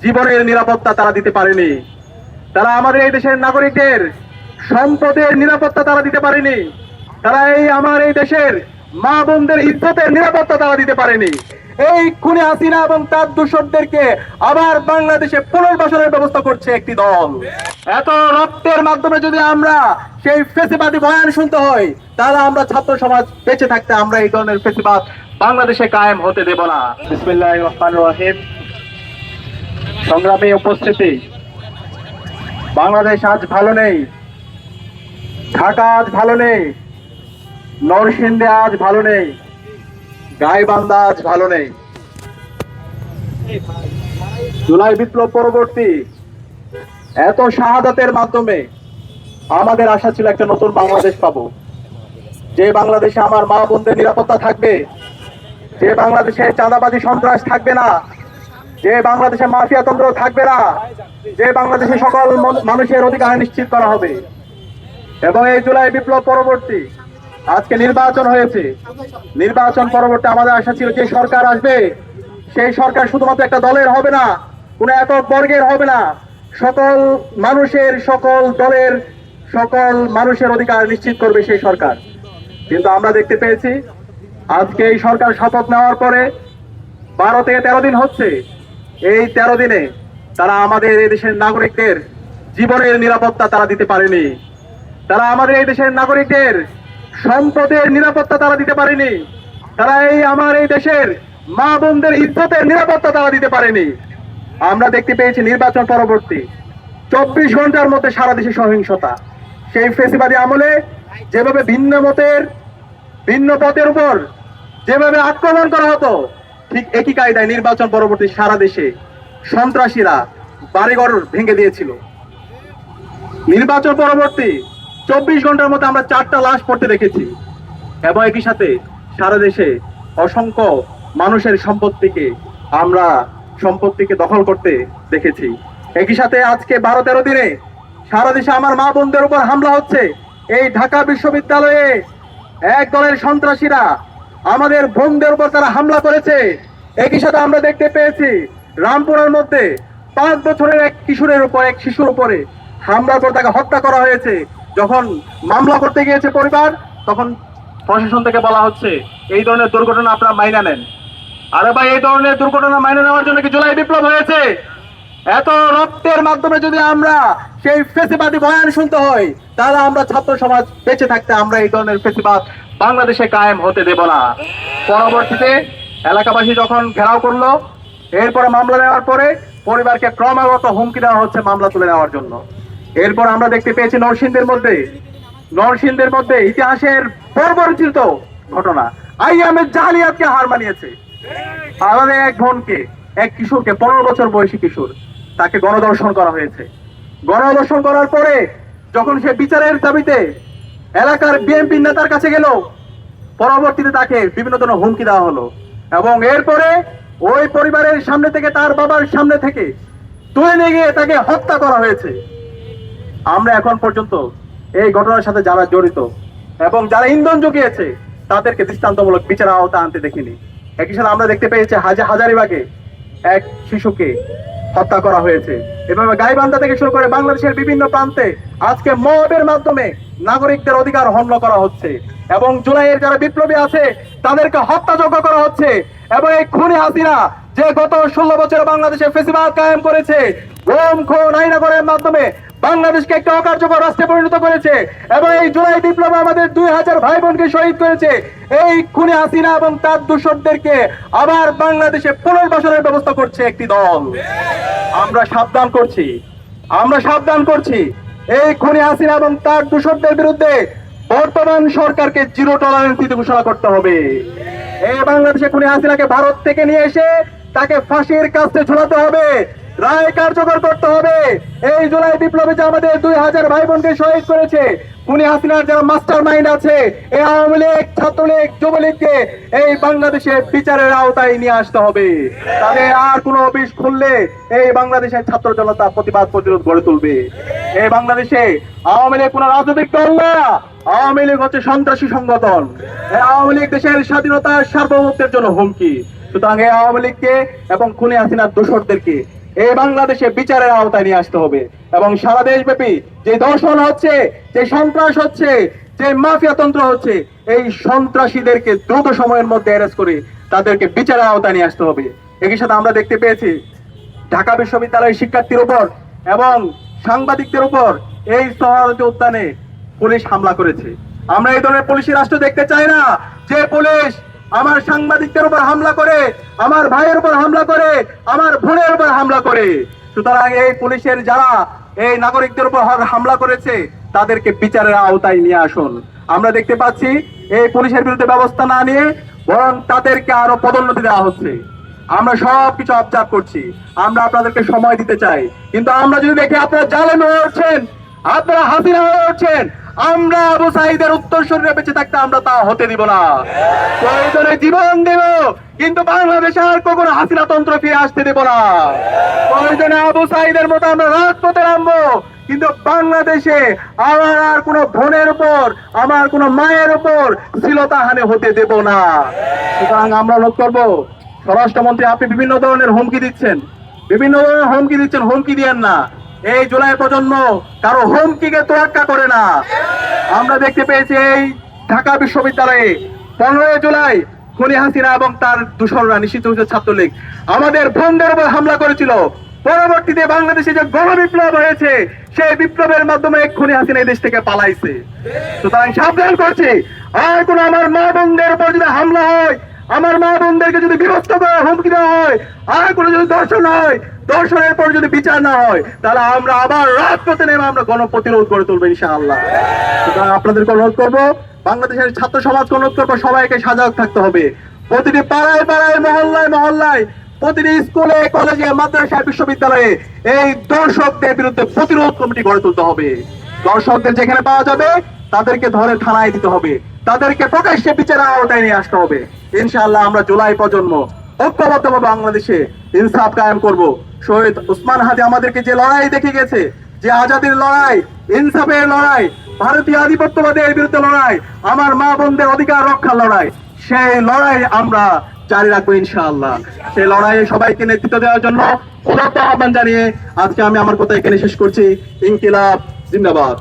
জীবনের নিরাপত্তা তারা দিতে পারেনি। তারা আমাদের এই দেশের নাগরিকদের সম্পদের নিরাপত্তা তারা দিতে পারেনি। তারা আমার এই দেশের মা বোনদের ইজ্জতের নিরাপত্তা তারা দিতে পারেনি। এই খুনি হাসিনা এবং তার দূষরদেরকে আবার বাংলাদেশে পুনর্বাসনের ব্যবস্থা করছে একটি দল। এত রক্তের মাধ্যমে যদি আমরা সেই ফেসিবাদী বয়ান শুনতে হয়, তাহলে আমরা ছাত্র সমাজ বেঁচে থাকতে আমরা এই ধরনের ফেসিবাদ বাংলাদেশে কায়েম হতে দেব না। বিসমিল্লাহির রহমানির রহিম। সংগ্রামী উপস্থিতি, বাংলাদেশ আজ ভালো নেই, ঢাকা আজ ভালো নেই, নরসিংদী আজ ভালো নেই, গাইবান্ধা আজ ভালো নেই। জুলাই বিপ্লব পরবর্তী এত শাহাদাতের মাধ্যমে আমাদের আশা ছিল একটা নতুন বাংলাদেশ পাবো, যে বাংলাদেশে আমার মা বোনদের নিরাপত্তা থাকবে, যে বাংলাদেশে চাঁদাবাজি সন্ত্রাস থাকবে না, যে বাংলাদেশে মাফিয়াতন্ত্র থাকবে না, যে বাংলাদেশে সকল মানুষের অধিকার নিশ্চিত করা হবে। এবং এই জুলাই বিপ্লব পরবর্তী আজকে নির্বাচন হয়েছে। নির্বাচন পরবর্তী আমাদের আশা ছিল যে সরকার আসবে, সেই সরকার শুধুমাত্র একটা দলের হবে না, কোনো একক বর্গের হবে না, সকল মানুষের, সকল দলের, সকল মানুষের অধিকার নিশ্চিত করবে সেই সরকার। কিন্তু আমরা দেখতে পেয়েছি আজকে এই সরকার শপথ নেওয়ার পরে 12 থেকে 13 দিন হচ্ছে। এই 13 দিনে তারা আমাদের এই দেশের নাগরিকদের জীবনের নিরাপত্তা তারা দিতে পারেনি। তারা আমাদের এই দেশের নাগরিকদের সম্পদের নিরাপত্তা তারা দিতে পারেনি। তারা আমার এই দেশের মা বোনদের ইজ্জতের নিরাপত্তা তারা দিতে পারেনি। আমরা দেখতে পেয়েছি নির্বাচন পরবর্তী 24 ঘন্টার মধ্যে সারা দেশে সহিংসতা। সেই ফেসিবাদী আমলে যেভাবে ভিন্ন মতের, ভিন্ন পথের উপর যেভাবে আক্রমণ করা হতো, ঠিক একই কায়দায় নির্বাচন পরবর্তী সারা দেশে সন্ত্রাসীরা বাড়িঘর ভেঙে দিয়েছিল। নির্বাচন পরবর্তী 24 ঘন্টার মধ্যে আমরা 4টা লাশ পড়তে দেখেছি, এবং একই সাথে সারা দেশে অসংখ্য মানুষের সম্পত্তিকে দখল করতে দেখেছি। একই সাথে আজকে 12-13 দিনে সারা দেশে আমার মা বোনদের উপর হামলা হচ্ছে। এই ঢাকা বিশ্ববিদ্যালয়ে এক দলের সন্ত্রাসীরা আমাদের বোনদের উপর তারা হামলা করেছে। একই সাথে আমরা দেখতে পেয়েছি রামপুরের মধ্যে 5 বছরের এক শিশুর উপরে হামলা করে তাকে হত্যা করা হয়েছে। যখন মামলা করতে গিয়েছে পরিবার, তখন প্রশাসন থেকে বলা হচ্ছে এই ধরনের দুর্ঘটনা আপনারা মাইনা নেন। আরে ভাই, এই ধরনের দুর্ঘটনা মাইনে নেওয়ার জন্য কি জুলাই বিপ্লব হয়েছে? এত রক্তের মাধ্যমে যদি আমরা সেই ফেসিবাদী বয়ান শুনতে হয়, তাহলে আমরা ছাত্র সমাজ বেঁচে থাকতে আমরা এই ধরনের ফেসিবাদ বাংলাদেশে কায়েম হতে দেব না। পরবর্তীতে এলাকাবাসী যখন ঘেরাও করলো, এরপরে মামলা নেওয়ার পরে পরিবারকে ক্রমাগত হুমকি দেওয়া হচ্ছে মামলা তুলে নেওয়ার জন্য। এরপর আমরা দেখতে পেয়েছি নরসিংদীর মধ্যে ইতিহাসের বর্বরচিত ঘটনা, আইএমএ জালিয়াতকে হার মানিয়েছে। আমাদের এক বোনকে, এক কিশোরকে, 15 বছর বয়সী কিশোর, তাকে গণধর্ষণ করা হয়েছে। গণধর্ষণ করার পরে যখন সে বিচারের দাবিতে এলাকার বিএনপি নেতার কাছে গেল, পরবর্তীতে তাকে বিভিন্ন ধরনের হুমকি দেওয়া হলো, এবং এরপরে ওই পরিবারের সামনে থেকে, তার বাবার সামনে থেকে তুলে নিয়ে গিয়ে তাকে হত্যা করা হয়েছে। আমরা এখন পর্যন্ত এই ঘটনার সাথে যারা জড়িত এবং যারা ইন্ধন জুগিয়েছে তাদেরকে দৃষ্টান্তমূলক বিচারের আওতায় আনতে দেখিনি। একই সাথে আমরা দেখতে পেয়েছি হাজারিবাগে এক শিশুকে হত্যা করা হয়েছে। এভাবে গাইবান্ধা থেকে শুরু করে বাংলাদেশের বিভিন্ন প্রান্তে আজকে মবের মাধ্যমে নাগরিকদের অধিকার হনন করা হচ্ছে, এবং জুলাইয়ের যারা বিপ্লবী আছে তাদেরকে হত্যাযজ্ঞ করা হচ্ছে। এবং এই খুনি হাসিনা যে গত 16 বছরে বাংলাদেশে ফেসিবাদ কায়েম করেছে, গুম খুন আইনাগরের মাধ্যমে বাংলাদেশকে একটা অকার্যকর রাষ্ট্রে পরিণত করেছে, এবং এই জুলাই বিপ্লব আমাদের 2000 ভাই বোনকে শহীদ করেছে। এই খুনি হাসিনা এবং তার দূষরদেরকে আবার বাংলাদেশে পুনর্বাসনের ব্যবস্থা করছে একটি দল। আমরা সাবধান করছি এই খুনি হাসিনা এবং তার দূষরদের বিরুদ্ধে বর্তমান সরকারকে জিরো টলারেন্স নীতি ঘোষণা করতে হবে। এই বাংলাদেশে খুনি হাসিনাকে ভারত থেকে নিয়ে এসে তাকে ফাঁসির কাছে ঝুলাতে হবে, রায় কার্যকর করতে হবে। এই জুলাই বিপ্লবে যে আমাদের 2000 ভাই বোনকে শহীদ করেছে, খুনি হাসিনার যারা মাস্টার মাইন্ড আছে, এই আওয়ামী লীগ, ছাত্রলীগ, যুবলীগকে এই বাংলাদেশে বিচারের আওতায় নিয়ে আসতে হবে। তাদের আর কোনো অফিস খুললে এই বাংলাদেশের ছাত্র জনতা প্রতিবাদ প্রতিরোধ গড়ে তুলবে। এই বাংলাদেশে আওয়ামী লীগ কোন রাজনৈতিক দল না, আওয়ামী লীগ হচ্ছে সন্ত্রাসী সংগঠন। এই আওয়ামী লীগ দেশের স্বাধীনতা সার্বভৌমত্বের জন্য হুমকি। সুতরাং এই আওয়ামী লীগকে এবং খুনি হাসিনার দোষরদেরকে এই বাংলাদেশে বিচারের আওতায় নিয়ে আসতে হবে এবং সারা দেশব্যাপী যে দর্শন হচ্ছে, যে সন্ত্রাস হচ্ছে, যে মাফিয়া তন্ত্র হচ্ছে, এই সন্ত্রাসীদেরকে দ্রুত সময়ের মধ্যে অ্যারেস্ট করে তাদেরকে বিচারের আওতায় নিয়ে আসতে হবে। একই সাথে আমরা দেখতে পেয়েছি ঢাকা বিশ্ববিদ্যালয়ের শিক্ষার্থীর উপর এবং সাংবাদিকদের উপর এই সোহরাওয়ার্দী উদ্যানে পুলিশ হামলা করেছে। আমরা এই ধরনের পুলিশি রাষ্ট্র দেখতে চাই না, যে পুলিশ আমার সাংবাদিকদের উপর হামলা করে, আমার ভাইয়ের উপর হামলা করে, আমার বোনের উপর হামলা করে। সুতরাং এই পুলিশের যারা এই নাগরিকদের উপর হামলা করেছে তাদেরকে বিচারের আওতায় নিয়ে আসুন। আমরা দেখতে পাচ্ছি এই পুলিশের বিরুদ্ধে ব্যবস্থা না নিয়ে বরং তাদেরকে আরো পদোন্নতি দেওয়া হচ্ছে। আমরা সবকিছু অবজার্ভ করছি, আমরা আপনাদেরকে সময় দিতে চাই, কিন্তু আমরা যদি দেখি আপনারা জালেম হয়ে উঠছেন, আপনারা হাসিনা হয়ে উঠছেন, আমরা আবু সাঈদের উত্তরসূরিরা বেঁচে থাকতে আমরা তা হতে দিব না। প্রয়োজনে জীবন দেব, কিন্তু বাংলাদেশে আর কখনো হাসিনা তন্ত্র ফিরে আসতে দেব না। প্রয়োজনে আবু সাঈদের মতো আমরা রাজপথে নামবো, কিন্তু বাংলাদেশে আমার আর কোনো বোনের উপর, আমার কোনো মায়ের উপর শ্লীলতাহানি হতে দেব না। সুতরাং আমরা অনুরোধ করবো, স্বরাষ্ট্রমন্ত্রী আপনি বিভিন্ন ধরনের হুমকি দিচ্ছেন, হুমকি দিয়েন না। এই জুলাই প্রজন্ম কারো হুমকিকে তোয়াক্কা করে না। আমরা দেখতে পেয়েছি এই ঢাকা বিশ্ববিদ্যালয়ে 15 জুলাই খুনি হাসিনা এবং তার দূষণরা নিষিদ্ধ হয়েছে ছাত্রলীগ আমাদের বোনদের উপর হামলা করেছিল। পরবর্তীতে বাংলাদেশে যে গণবিপ্লব হয়েছে, সেই বিপ্লবের মাধ্যমে খুনি হাসিনা এই দেশ থেকে পালাইছে। সুতরাং সাবধান করছি, আর কোন আমার মা বোনদের উপর যদি হামলা হয়, আমার মা বোনদেরকে যদি বিভক্ত করা হুমকি দেওয়া হয়, আর কোনো যদি দর্শন হয়, দর্শনের পর যদি বিচার না হয়, তাহলে আমরা আবার রাজপথে নেমে আমরা গণপ্রতিরোধ করে তুলবো ইনশাআল্লাহ। সুতরাং আপনাদেরকে অনুরোধ করবো, বাংলাদেশের ছাত্র সমাজকে অনুরোধ করবো, সবাইকে সজাগ থাকতে হবে। প্রতিটি পাড়ায় পাড়ায়, মহল্লায় মহল্লায়, প্রতিটি স্কুলে, কলেজে, মাদ্রাসায়, বিশ্ববিদ্যালয়ে এই দর্শকদের বিরুদ্ধে প্রতিরোধ কমিটি গড়ে তুলতে হবে। দর্শকদের যেখানে পাওয়া যাবে তাদেরকে ধরে থানায় দিতে হবে, তাদেরকে প্রকাশ্যে বিচারের আওতায় নিয়ে আসতে হবে। ইনশাআল্লাহ আমরা জুলাই প্রজন্ম ঐক্যবদ্ধভাবে বাংলাদেশে ইনসাফ কায়েম করব। শহীদ ওসমান হাদি আমাদেরকে যে লড়াই দেখে গেছে, যে আজাদির লড়াই, ইনসাফের লড়াই, ভারতীয় আধিপত্যবাদের বিরুদ্ধে লড়াই, আমার মা বোনদের অধিকার রক্ষার লড়াই, সেই লড়াই আমরা জারি রাখবো ইনশাআল্লাহ। সেই লড়াইয়ে সবাইকে নেতৃত্ব দেওয়ার জন্য উদাত্ত আহ্বান জানিয়ে আজকে আমি আমার কথা এখানে শেষ করছি। ইনকিলাব জিন্দাবাদ।